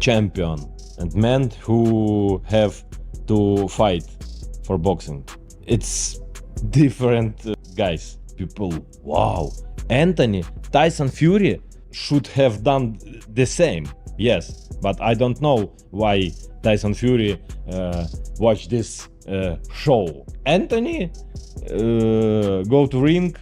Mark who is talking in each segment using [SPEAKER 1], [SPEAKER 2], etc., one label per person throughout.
[SPEAKER 1] champion and men who have to fight for boxing. It's different guys, people. Wow. Anthony, Tyson Fury should have done the same. Yes, but I don't know why Tyson Fury watch this show. Anthony go to ring,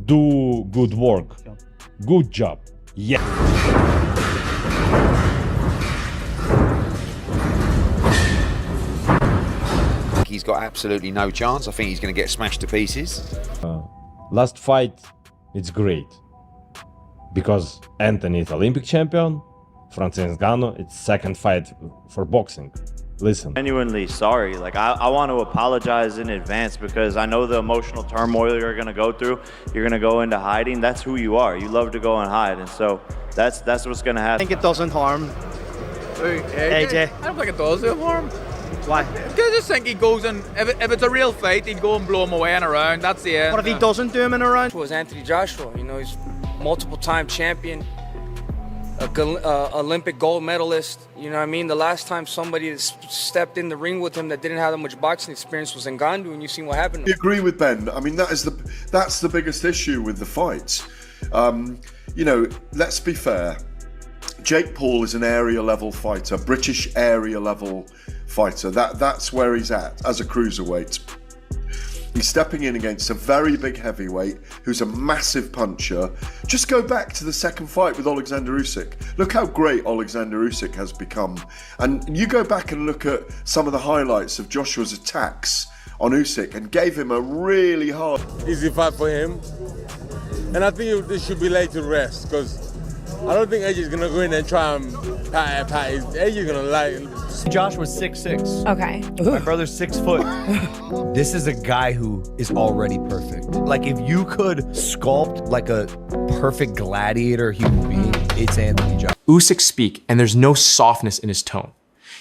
[SPEAKER 1] do good work. Good job. Yeah.
[SPEAKER 2] He's got absolutely no chance. I think he's going to get smashed to pieces.
[SPEAKER 1] Last fight, it's great. Because Anthony is Olympic champion, Francis Ngannou, it's second fight for boxing. Listen.
[SPEAKER 3] Genuinely sorry. Like I want to apologize in advance because I know the emotional turmoil you're gonna go through. You're gonna go into hiding. That's who you are. You love to go and hide, and so that's what's gonna happen.
[SPEAKER 4] I think it doesn't harm AJ.
[SPEAKER 5] I don't think it does harm.
[SPEAKER 4] Why?
[SPEAKER 5] Because I just think he goes in, if it's a real fight, he'd go and blow him away in a round. That's the end.
[SPEAKER 4] What if he doesn't do him in a round?
[SPEAKER 6] Was Anthony Joshua. You know, he's multiple-time champion, Olympic gold medalist. You know what I mean? The last time somebody stepped in the ring with him that didn't have that much boxing experience was Ngannou, and you've seen what happened.
[SPEAKER 7] I agree with Ben. I mean, that's the biggest issue with the fights. You know, let's be fair. Jake Paul is an area level fighter, British area level fighter. That's where he's at as a cruiserweight. He's stepping in against a very big heavyweight who's a massive puncher. Just go back to the second fight with Oleksandr Usyk. Look how great Oleksandr Usyk has become. And you go back and look at some of the highlights of Joshua's attacks on Usyk and gave him a really hard...
[SPEAKER 8] Easy fight for him. And I think this should be laid to rest because I don't think AJ's gonna go in and try and pat. AJ's gonna like...
[SPEAKER 9] Joshua's 6'6".
[SPEAKER 10] Okay.
[SPEAKER 9] My brother's 6 foot. This is a guy who is already perfect. Like if you could sculpt like a perfect gladiator human being, it's Anthony Joshua.
[SPEAKER 11] Usyk speak, and there's no softness in his tone.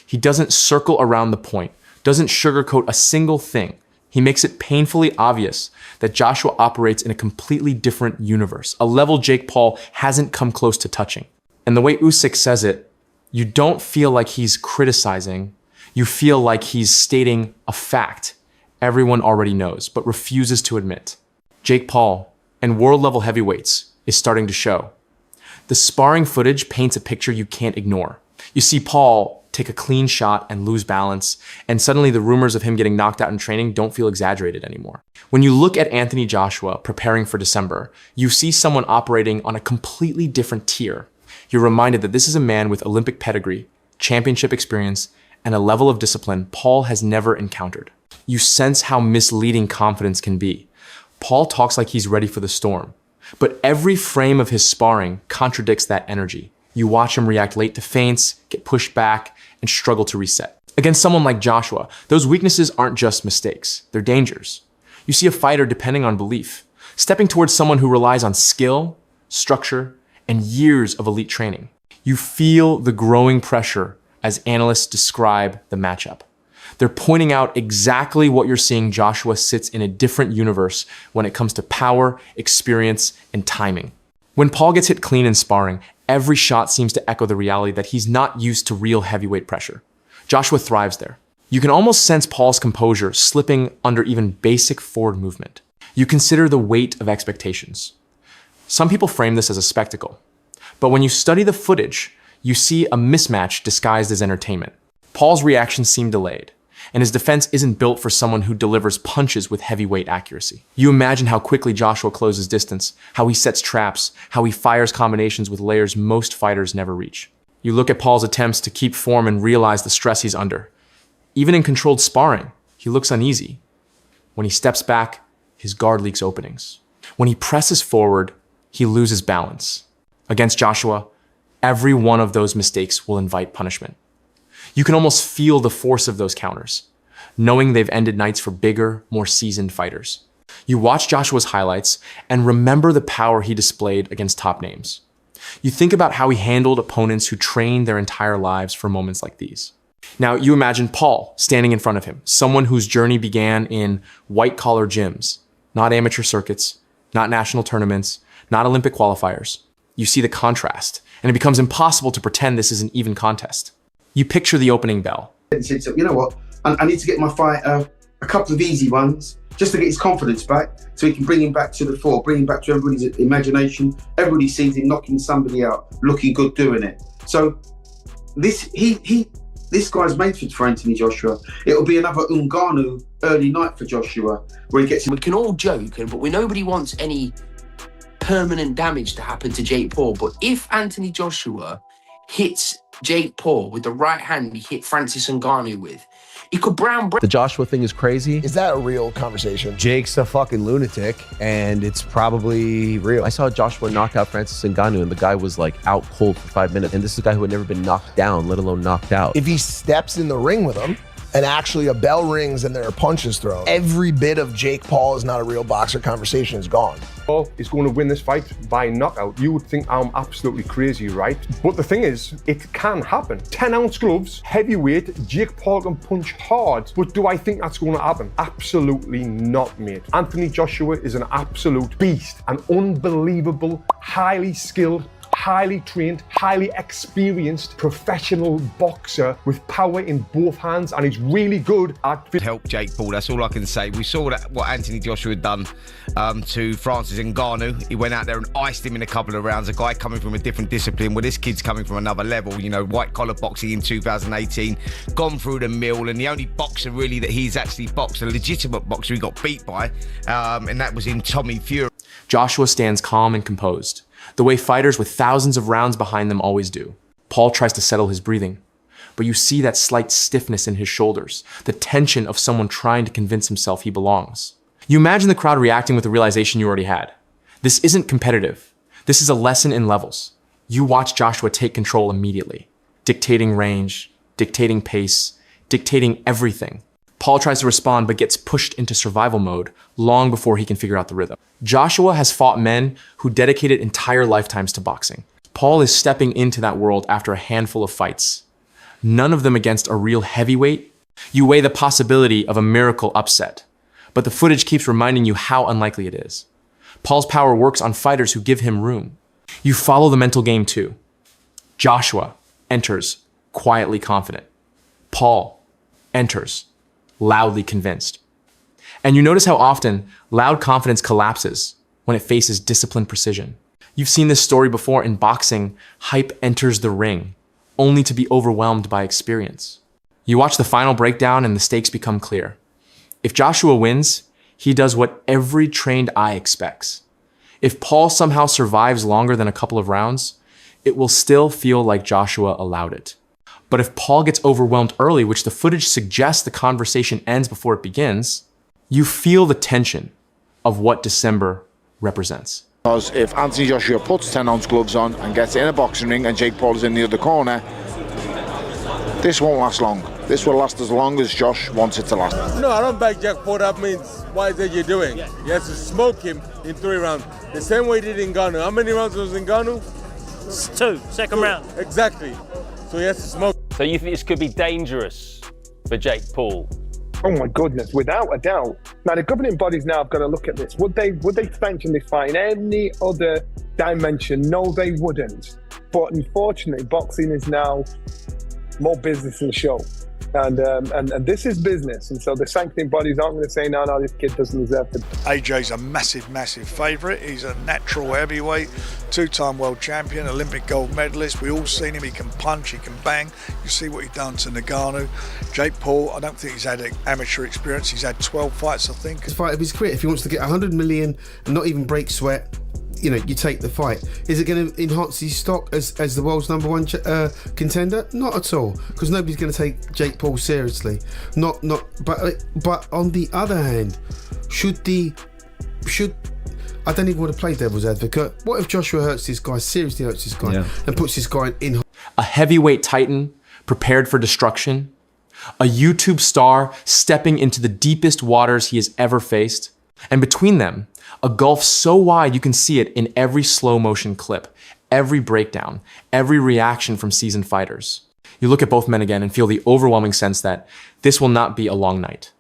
[SPEAKER 11] He doesn't circle around the point, doesn't sugarcoat a single thing. He makes it painfully obvious that Joshua operates in a completely different universe, a level Jake Paul hasn't come close to touching. And the way Usyk says it, you don't feel like he's criticizing, you feel like he's stating a fact everyone already knows, but refuses to admit. Jake Paul and world-level heavyweights is starting to show. The sparring footage paints a picture you can't ignore. You see Paul take a clean shot and lose balance, and suddenly the rumors of him getting knocked out in training don't feel exaggerated anymore. When you look at Anthony Joshua preparing for December, you see someone operating on a completely different tier. You're reminded that this is a man with Olympic pedigree, championship experience, and a level of discipline Paul has never encountered. You sense how misleading confidence can be. Paul talks like he's ready for the storm, but every frame of his sparring contradicts that energy. You watch him react late to feints, get pushed back, and struggle to reset. Against someone like Joshua, those weaknesses aren't just mistakes, they're dangers. You see a fighter depending on belief, stepping towards someone who relies on skill, structure, and years of elite training. You feel the growing pressure as analysts describe the matchup. They're pointing out exactly what you're seeing. Joshua sits in a different universe when it comes to power, experience, and timing. When Paul gets hit clean in sparring, every shot seems to echo the reality that he's not used to real heavyweight pressure. Joshua thrives there. You can almost sense Paul's composure slipping under even basic forward movement. You consider the weight of expectations. Some people frame this as a spectacle, but when you study the footage, you see a mismatch disguised as entertainment. Paul's reactions seem delayed, and his defense isn't built for someone who delivers punches with heavyweight accuracy. You imagine how quickly Joshua closes distance, how he sets traps, how he fires combinations with layers most fighters never reach. You look at Paul's attempts to keep form and realize the stress he's under. Even in controlled sparring, he looks uneasy. When he steps back, his guard leaks openings. When he presses forward, he loses balance. Against Joshua, every one of those mistakes will invite punishment. You can almost feel the force of those counters, knowing they've ended nights for bigger, more seasoned fighters. You watch Joshua's highlights and remember the power he displayed against top names. You think about how he handled opponents who trained their entire lives for moments like these. Now, you imagine Paul standing in front of him, someone whose journey began in white-collar gyms, not amateur circuits, not national tournaments, not Olympic qualifiers. You see the contrast, and it becomes impossible to pretend this is an even contest. You picture the opening bell.
[SPEAKER 10] He said, so, you know what, I need to get my fighter a couple of easy ones just to get his confidence back, so he can bring him back to the fore, bring him back to everybody's imagination. Everybody sees him knocking somebody out, looking good doing it. So this guy's made for Anthony Joshua. It'll be another Ngannou early night for Joshua, where he gets.
[SPEAKER 12] We can all joke, but nobody wants any permanent damage to happen to Jake Paul. But if Anthony Joshua hits Jake Paul with the right hand he hit Francis Ngannou with, he could brown bread.
[SPEAKER 9] The Joshua thing is crazy.
[SPEAKER 13] Is that a real conversation?
[SPEAKER 9] Jake's a fucking lunatic, and it's probably real. I saw Joshua knock out Francis Ngannou, and the guy was like out cold for 5 minutes. And this is a guy who had never been knocked down, let alone knocked out.
[SPEAKER 13] If he steps in the ring with him, and actually a bell rings and there are punches thrown, every bit of Jake Paul is not a real boxer conversation is gone.
[SPEAKER 14] Paul is going to win this fight by knockout. You would think I'm absolutely crazy, right? But the thing is, it can happen. 10-ounce gloves, heavyweight, Jake Paul can punch hard. But do I think that's going to happen? Absolutely not, mate. Anthony Joshua is an absolute beast, an unbelievable, highly skilled, highly trained, highly experienced professional boxer with power in both hands, and he's really good at
[SPEAKER 15] help Jake Paul. That's all I can say. We saw that what Anthony Joshua had done to Francis Ngannou. He went out there and iced him in a couple of rounds. A guy coming from a different discipline. Well, this kid's coming from another level. You know, white collar boxing in 2018, gone through the mill, and the only boxer really that he's actually boxed, a legitimate boxer, he got beat by, and that was in Tommy Fury.
[SPEAKER 11] Joshua stands calm and composed, the way fighters with thousands of rounds behind them always do. Paul tries to settle his breathing, but you see that slight stiffness in his shoulders, the tension of someone trying to convince himself he belongs. You imagine the crowd reacting with the realization you already had. This isn't competitive. This is a lesson in levels. You watch Joshua take control immediately, dictating range, dictating pace, dictating everything. Paul tries to respond but gets pushed into survival mode long before he can figure out the rhythm. Joshua has fought men who dedicated entire lifetimes to boxing. Paul is stepping into that world after a handful of fights. None of them against a real heavyweight. You weigh the possibility of a miracle upset, but the footage keeps reminding you how unlikely it is. Paul's power works on fighters who give him room. You follow the mental game too. Joshua enters quietly confident. Paul enters loudly convinced. And you notice how often loud confidence collapses when it faces disciplined precision. You've seen this story before in boxing. Hype enters the ring, only to be overwhelmed by experience. You watch the final breakdown and the stakes become clear. If Joshua wins, he does what every trained eye expects. If Paul somehow survives longer than a couple of rounds, it will still feel like Joshua allowed it. But if Paul gets overwhelmed early, which the footage suggests the conversation ends before it begins, you feel the tension of what December represents.
[SPEAKER 16] Because if Anthony Joshua puts 10-ounce gloves on and gets in a boxing ring and Jake Paul is in the other corner, this won't last long. This will last as long as Josh wants it to last.
[SPEAKER 8] No, I don't back Jake Paul. That means, what is it you're doing? He has to smoke him in 3 rounds. The same way he did Ngannou. How many rounds was Ngannou?
[SPEAKER 17] 2, second round.
[SPEAKER 8] Exactly. So he has to smoke.
[SPEAKER 17] So you think this could be dangerous for Jake Paul?
[SPEAKER 14] Oh my goodness, without a doubt. Now the governing bodies now have got to look at this. Would they sanction this fight in any other dimension? No, they wouldn't. But unfortunately, boxing is now more business than show. And this is business. And so the sanctioning bodies aren't going to say, no, this kid doesn't deserve to.
[SPEAKER 18] AJ's a massive favourite. He's a natural heavyweight, 2-time world champion, Olympic gold medalist. We all seen him. He can punch, he can bang. You see what he's done to Ngannou. Jake Paul, I don't think he's had amateur experience. He's had 12 fights, I think.
[SPEAKER 10] His fight of his career. If he wants to get 100 million and not even break sweat, you know, you take the fight. Is it going to enhance his stock as the world's '1 contender? Not at all, because nobody's going to take Jake Paul seriously. But on the other hand, I don't even want to play devil's advocate. What if Joshua seriously hurts this guy, and puts this guy in?
[SPEAKER 11] A heavyweight titan prepared for destruction, a YouTube star stepping into the deepest waters he has ever faced, and between them, a gulf so wide you can see it in every slow motion clip, every breakdown, every reaction from seasoned fighters. You look at both men again and feel the overwhelming sense that this will not be a long night.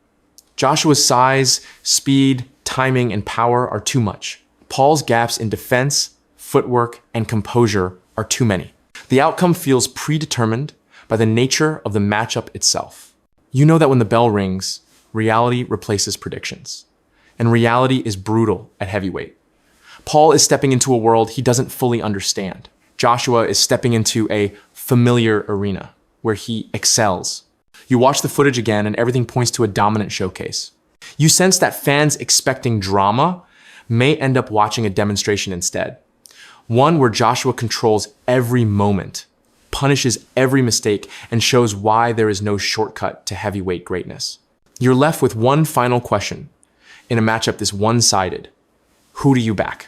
[SPEAKER 11] Joshua's size, speed, timing, and power are too much. Paul's gaps in defense, footwork, and composure are too many. The outcome feels predetermined by the nature of the matchup itself. You know that when the bell rings, reality replaces predictions. And reality is brutal at heavyweight. Paul is stepping into a world he doesn't fully understand. Joshua is stepping into a familiar arena where he excels. You watch the footage again and everything points to a dominant showcase. You sense that fans expecting drama may end up watching a demonstration instead. One where Joshua controls every moment, punishes every mistake, and shows why there is no shortcut to heavyweight greatness. You're left with one final question in a matchup this one-sided. Who do you back?